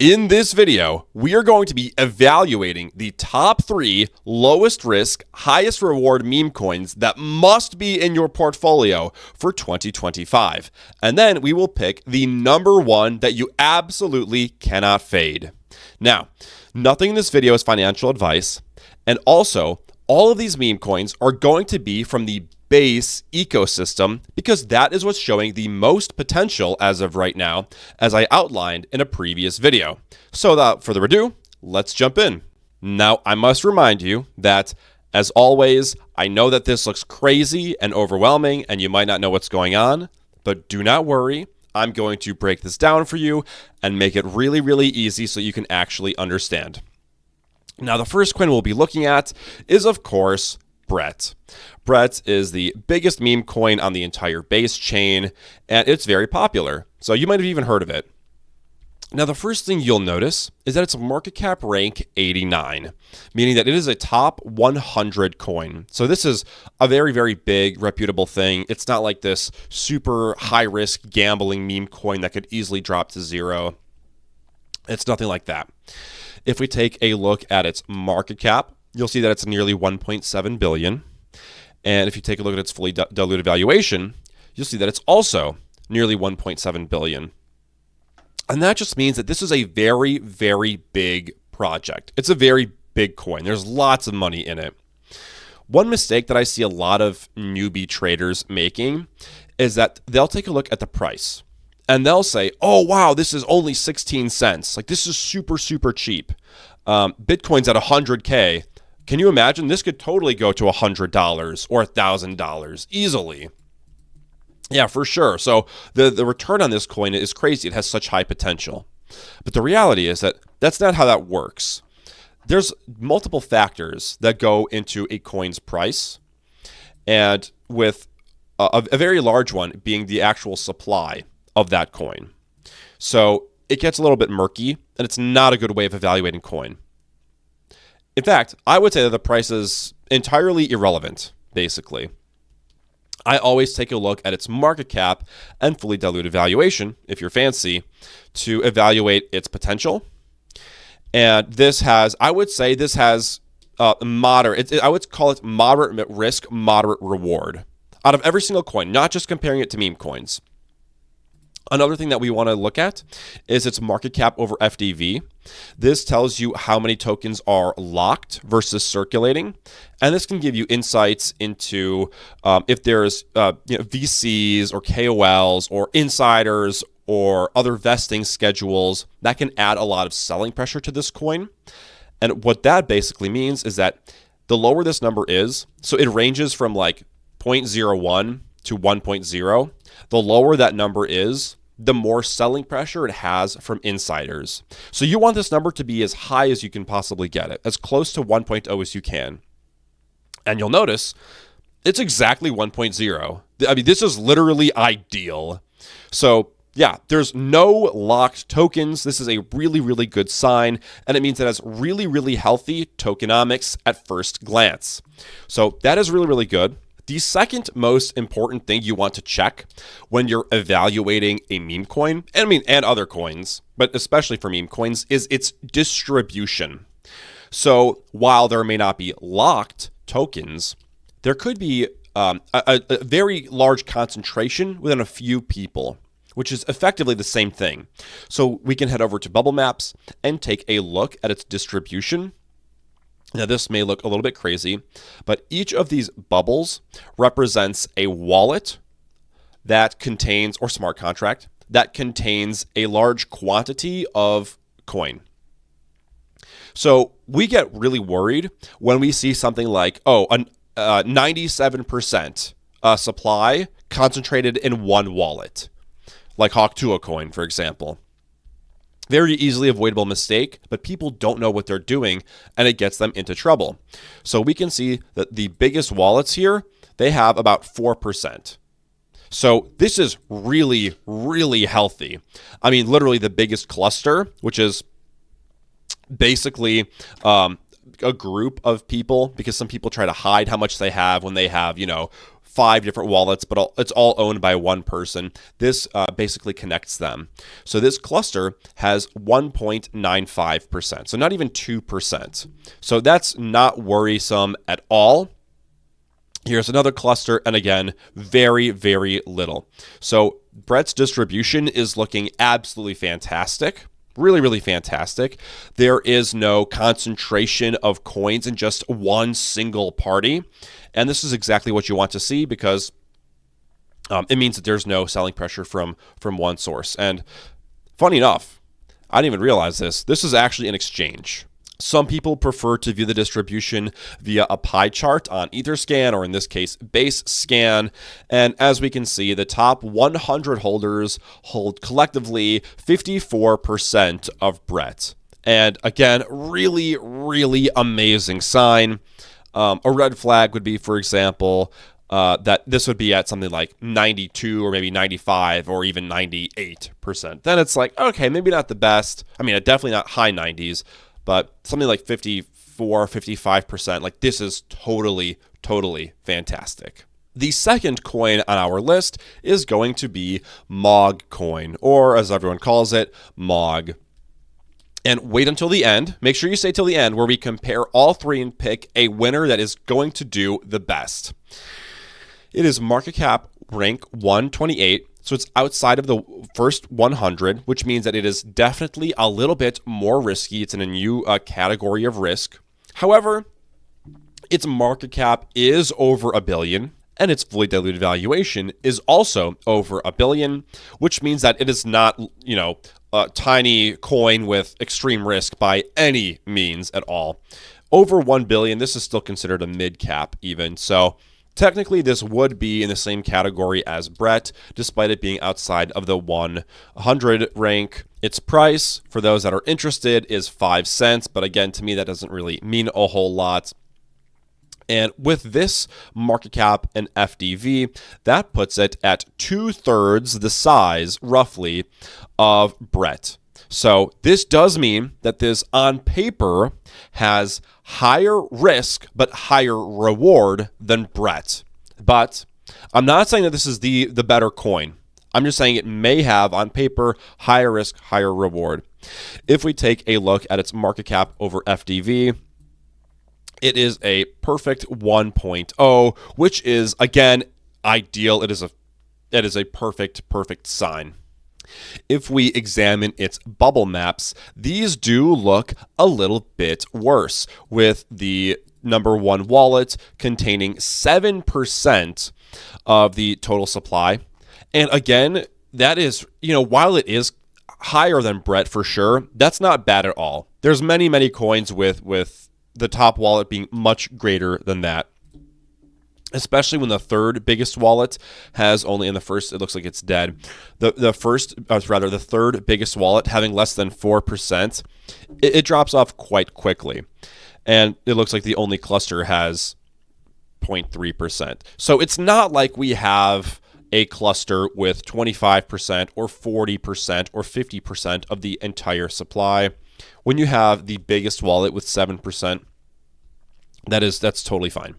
In this video, we are going to be evaluating the top 3 lowest risk, highest reward meme coins that must be in your portfolio for 2025. And then we will pick the number 1 that you absolutely cannot fade. Now, nothing in this video is financial advice. And also, all of these meme coins are going to be from the base ecosystem because that is what's showing the most potential as of right now, as I outlined in a previous video. So without further ado, let's jump in. Now, I must remind you that, as always, I know that this looks crazy and overwhelming and you might not know what's going on, but do not worry. I'm going to break this down for you and make it really, really easy so you can actually understand. Now, the first coin we'll be looking at is, of course, Brett. Brett is the biggest meme coin on the entire base chain, and it's very popular. So you might have even heard of it. Now, the first thing you'll notice is that it's market cap rank 89, meaning that it is a top 100 coin. So this is a very, very big, reputable thing. It's not like this super high-risk gambling meme coin that could easily drop to zero. It's nothing like that. If we take a look at its market cap, you'll see that it's nearly 1.7 billion. And if you take a look at its fully diluted valuation, you'll see that it's also nearly 1.7 billion. And that just means that this is a very, very big project. It's a very big coin. There's lots of money in it. One mistake that I see a lot of newbie traders making is that they'll take a look at the price and they'll say, oh, wow, this is only 16 cents. Like, this is super, super cheap. Bitcoin's at 100K. Can you imagine? This could totally go to $100 or $1,000 easily. Yeah, for sure. So the return on this coin is crazy. It has such high potential. But the reality is that that's not how that works. There's multiple factors that go into a coin's price, and with a very large one being the actual supply of that coin. So it gets a little bit murky, and it's not a good way of evaluating coin. In fact, I would say that the price is entirely irrelevant, basically. I always take a look at its market cap and fully diluted valuation, if you're fancy, to evaluate its potential. And this has, I would say this has moderate, I would call it moderate risk, moderate reward out of every single coin, not just comparing it to meme coins. Another thing that we want to look at is its market cap over FDV. This tells you how many tokens are locked versus circulating. And this can give you insights into if there's VCs or KOLs or insiders or other vesting schedules that can add a lot of selling pressure to this coin. And what that basically means is that the lower this number is, so it ranges from like 0.01 to 1.0, the lower that number is, the more selling pressure it has from insiders. So you want this number to be as high as you can possibly get it, as close to 1.0 as you can. And you'll notice it's exactly 1.0. I mean, this is literally ideal. So yeah, there's no locked tokens. This is a really, really good sign, and it means it has really, really healthy tokenomics at first glance. So that is really, really good. The second most important thing you want to check when you're evaluating a meme coin, and other coins, but especially for meme coins, is its distribution. So while there may not be locked tokens, there could be a very large concentration within a few people, which is effectively the same thing. So we can head over to Bubble Maps and take a look at its distribution. Now, this may look a little bit crazy, but each of these bubbles represents a wallet that contains, or smart contract, that contains a large quantity of coin. So we get really worried when we see something like, a 97% supply concentrated in one wallet, like Hawk2A coin, for example. Very easily avoidable mistake, but people don't know what they're doing, and it gets them into trouble. So we can see that the biggest wallets here, they have about 4%. So this is really, really healthy. I mean, literally the biggest cluster, which is basically a group of people, because some people try to hide how much they have when they have, 5 different wallets, but it's all owned by one person. This basically connects them. So this cluster has 1.95%, so not even 2%. So that's not worrisome at all. Here's another cluster, and again, very, very little. So Brett's distribution is looking absolutely fantastic. Really, really fantastic. There is no concentration of coins in just one single party. And this is exactly what you want to see, because it means that there's no selling pressure from one source. And funny enough, I didn't even realize this. This is actually an exchange. Some people prefer to view the distribution via a pie chart on Etherscan, or in this case, BaseScan. And as we can see, the top 100 holders hold collectively 54% of Brett. And again, really, really amazing sign. A red flag would be, for example, that this would be at something like 92 or maybe 95 or even 98%. Then it's like, okay, maybe not the best. I mean, definitely not high 90s. But something like 54, 55%, like this is totally, totally fantastic. The second coin on our list is going to be Mog Coin, or as everyone calls it, Mog. And wait until the end. Make sure you stay till the end, where we compare all three and pick a winner that is going to do the best. It is market cap rank 128. So it's outside of the first 100, which means that it is definitely a little bit more risky. It's in a new category of risk. However, its market cap is over $1 billion, and its fully diluted valuation is also over $1 billion, which means that it is not, a tiny coin with extreme risk by any means at all. Over $1 billion, this is still considered a mid cap even. So technically, this would be in the same category as Brett, despite it being outside of the 100 rank. Its price, for those that are interested, is 5 cents. But again, to me, that doesn't really mean a whole lot. And with this market cap and FDV, that puts it at 2/3 the size, roughly, of Brett. So this does mean that this, on paper, has higher risk but higher reward than Brett. But I'm not saying that this is the better coin. I'm just saying it may have, on paper, higher risk, higher reward. If we take a look at its market cap over FDV, it is a perfect 1.0, which is, again, ideal. It is a perfect sign. If we examine its bubble maps, these do look a little bit worse, with the number one wallet containing 7% of the total supply. And again, that is, while it is higher than Brett for sure, that's not bad at all. There's many coins with the top wallet being much greater than that. Especially when the third biggest wallet has only, in the first, it looks like it's dead. The third biggest wallet having less than 4%, it drops off quite quickly. And it looks like the only cluster has 0.3%. So it's not like we have a cluster with 25% or 40% or 50% of the entire supply. When you have the biggest wallet with 7%, that's totally fine.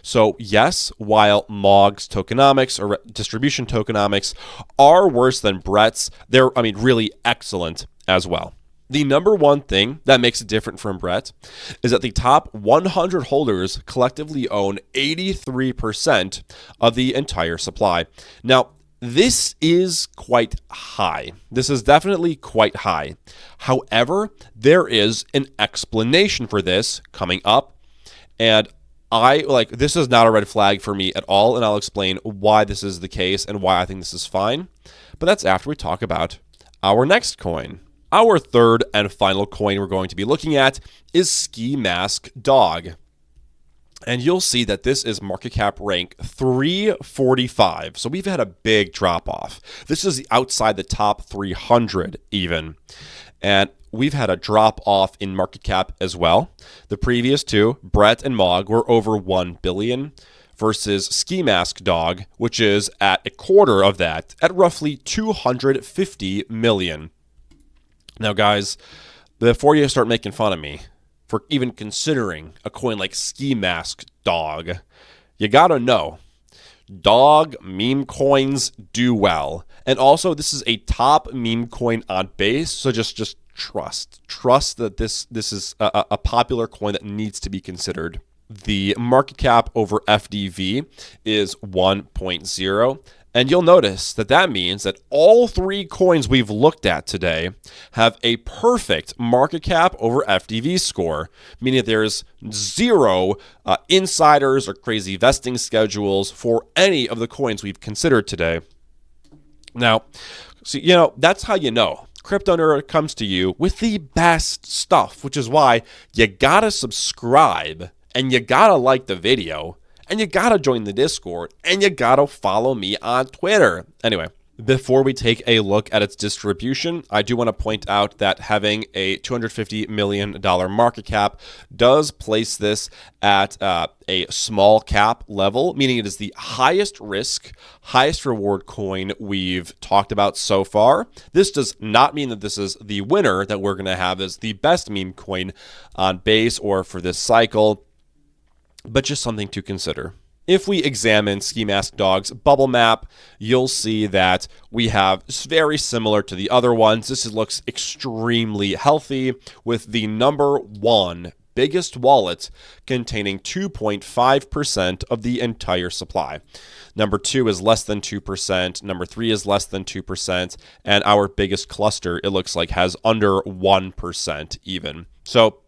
So yes, while Mog's tokenomics or distribution tokenomics are worse than Brett's, they're, really excellent as well. The number one thing that makes it different from Brett is that the top 100 holders collectively own 83% of the entire supply. Now, this is quite high. This is definitely quite high. However, there is an explanation for this coming up. And this is not a red flag for me at all, and I'll explain why this is the case and why I think this is fine. But that's after we talk about our next coin. Our third and final coin we're going to be looking at is Ski Mask Dog. And you'll see that this is market cap rank 345. So we've had a big drop off. This is outside the top 300 even. And we've had a drop off in market cap as well. The previous two, Brett and Mog, were over 1 billion versus Ski Mask Dog, which is at a quarter of that, at roughly 250 million. Now, guys, before you start making fun of me for even considering a coin like Ski Mask Dog, you gotta know Dog meme coins do well. And also, this is a top meme coin on base, so just trust that this is a popular coin that needs to be considered. The market cap over FDV is 1.0. And you'll notice that that means that all three coins we've looked at today have a perfect market cap over FDV score, meaning that there's zero insiders or crazy vesting schedules for any of the coins we've considered today. Now, so, that's how you know. Crypto Nerd comes to you with the best stuff, which is why you gotta subscribe and you gotta like the video. And you gotta join the Discord, and you gotta follow me on Twitter. Anyway, before we take a look at its distribution, I do want to point out that having a $250 million market cap does place this at a small cap level, meaning it is the highest risk, highest reward coin we've talked about so far. This does not mean that this is the winner that we're going to have as the best meme coin on base or for this cycle, but just something to consider. If we examine Ski Mask Dog's bubble map, you'll see that we have very similar to the other ones. This looks extremely healthy with the number one biggest wallet containing 2.5% of the entire supply. Number 2 is less than 2%. Number 3 is less than 2%. And our biggest cluster, it looks like, has under 1% even. So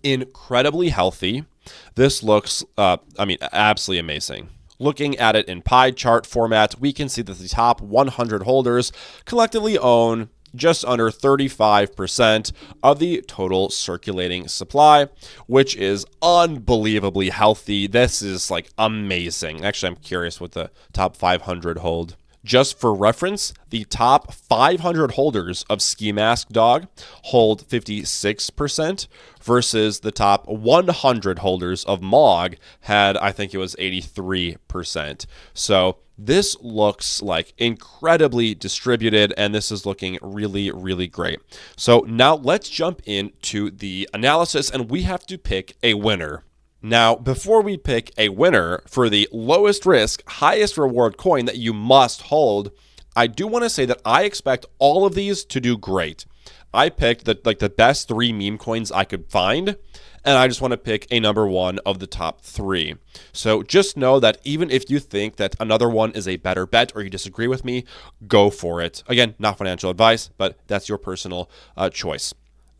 incredibly healthy. This looks, absolutely amazing. Looking at it in pie chart format, we can see that the top 100 holders collectively own just under 35% of the total circulating supply, which is unbelievably healthy. This is amazing. Actually, I'm curious what the top 500 hold. Just for reference, the top 500 holders of Ski Mask Dog hold 56% versus the top 100 holders of Mog had, I think it was 83%. So this looks like incredibly distributed, and this is looking really, really great. So now let's jump into the analysis, and we have to pick a winner. Now, before we pick a winner for the lowest risk, highest reward coin that you must hold, I do want to say that I expect all of these to do great. I picked the best 3 meme coins I could find, and I just want to pick a number 1 of the top 3. So just know that even if you think that another one is a better bet or you disagree with me, go for it. Again, not financial advice, but that's your personal choice.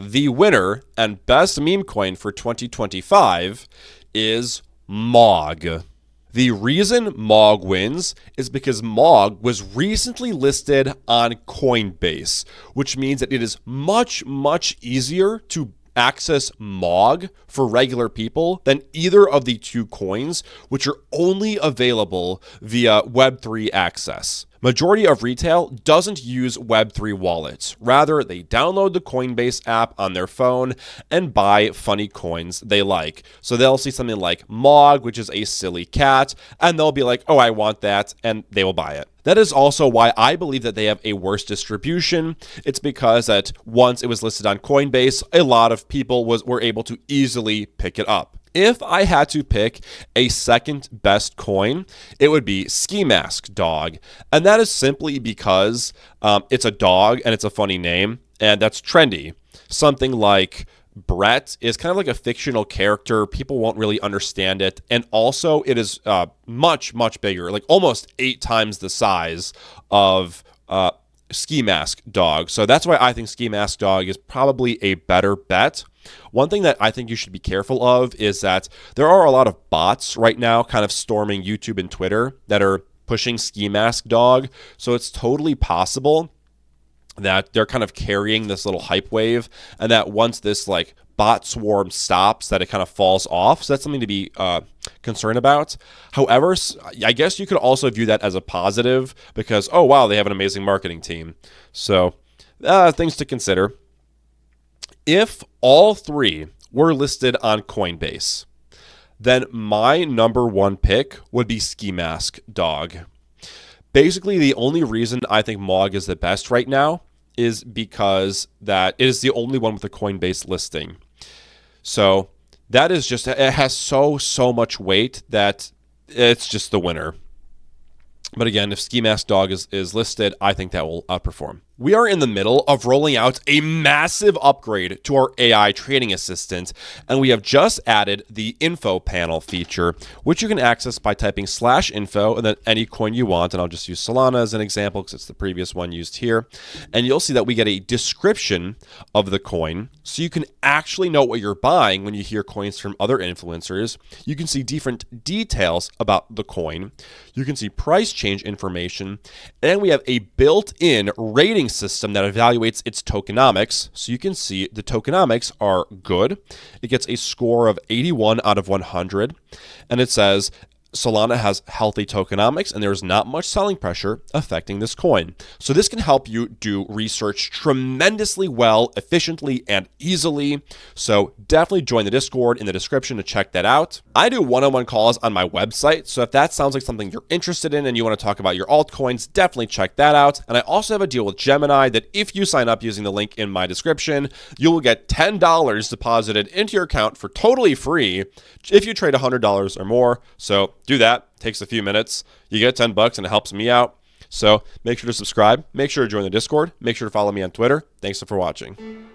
The winner and best meme coin for 2025 is Mog. The reason Mog wins is because Mog was recently listed on Coinbase, which means that it is much, much easier to access Mog for regular people than either of the 2 coins, which are only available via Web3 access. Majority of retail doesn't use Web3 wallets. Rather, they download the Coinbase app on their phone and buy funny coins they like. So they'll see something like Mog, which is a silly cat, and they'll be like, oh, I want that, and they will buy it. That is also why I believe that they have a worse distribution. It's because that once it was listed on Coinbase, a lot of people were able to easily pick it up. If I had to pick a second best coin, it would be Ski Mask Dog. And that is simply because it's a dog and it's a funny name, and that's trendy. Something like Brett is kind of like a fictional character. People won't really understand it. And also it is much, much bigger, like almost 8 times the size of Ski Mask Dog. So that's why I think Ski Mask Dog is probably a better bet. One thing that I think you should be careful of is that there are a lot of bots right now kind of storming YouTube and Twitter that are pushing Ski Mask Dog. So it's totally possible that they're kind of carrying this little hype wave, and that once this bot swarm stops, that it kind of falls off. So that's something to be concerned about. However, I guess you could also view that as a positive because, oh, wow, they have an amazing marketing team. So things to consider. If all 3 were listed on Coinbase, then my number 1 pick would be Ski Mask Dog. Basically, the only reason I think Mog is the best right now is because that it is the only one with a Coinbase listing. So that is just, it has so much weight that it's just the winner. But again, if Ski Mask Dog is listed, I think that will outperform. We are in the middle of rolling out a massive upgrade to our AI trading assistant, and we have just added the info panel feature, which you can access by typing /info and then any coin you want. And I'll just use Solana as an example because it's the previous one used here. And you'll see that we get a description of the coin, so you can actually know what you're buying when you hear coins from other influencers. You can see different details about the coin. You can see price change information, and we have a built-in rating system that evaluates its tokenomics. So you can see the tokenomics are good. It gets a score of 81 out of 100, and it says Solana has healthy tokenomics and there's not much selling pressure affecting this coin. So this can help you do research tremendously well, efficiently, and easily. So definitely join the Discord in the description to check that out. I do one-on-one calls on my website. So if that sounds like something you're interested in and you want to talk about your altcoins, definitely check that out. And I also have a deal with Gemini that if you sign up using the link in my description, you will get $10 deposited into your account for totally free if you trade $100 or more. So do that. Takes a few minutes. You get $10 and it helps me out. So make sure to subscribe. Make sure to join the Discord. Make sure to follow me on Twitter. Thanks for watching.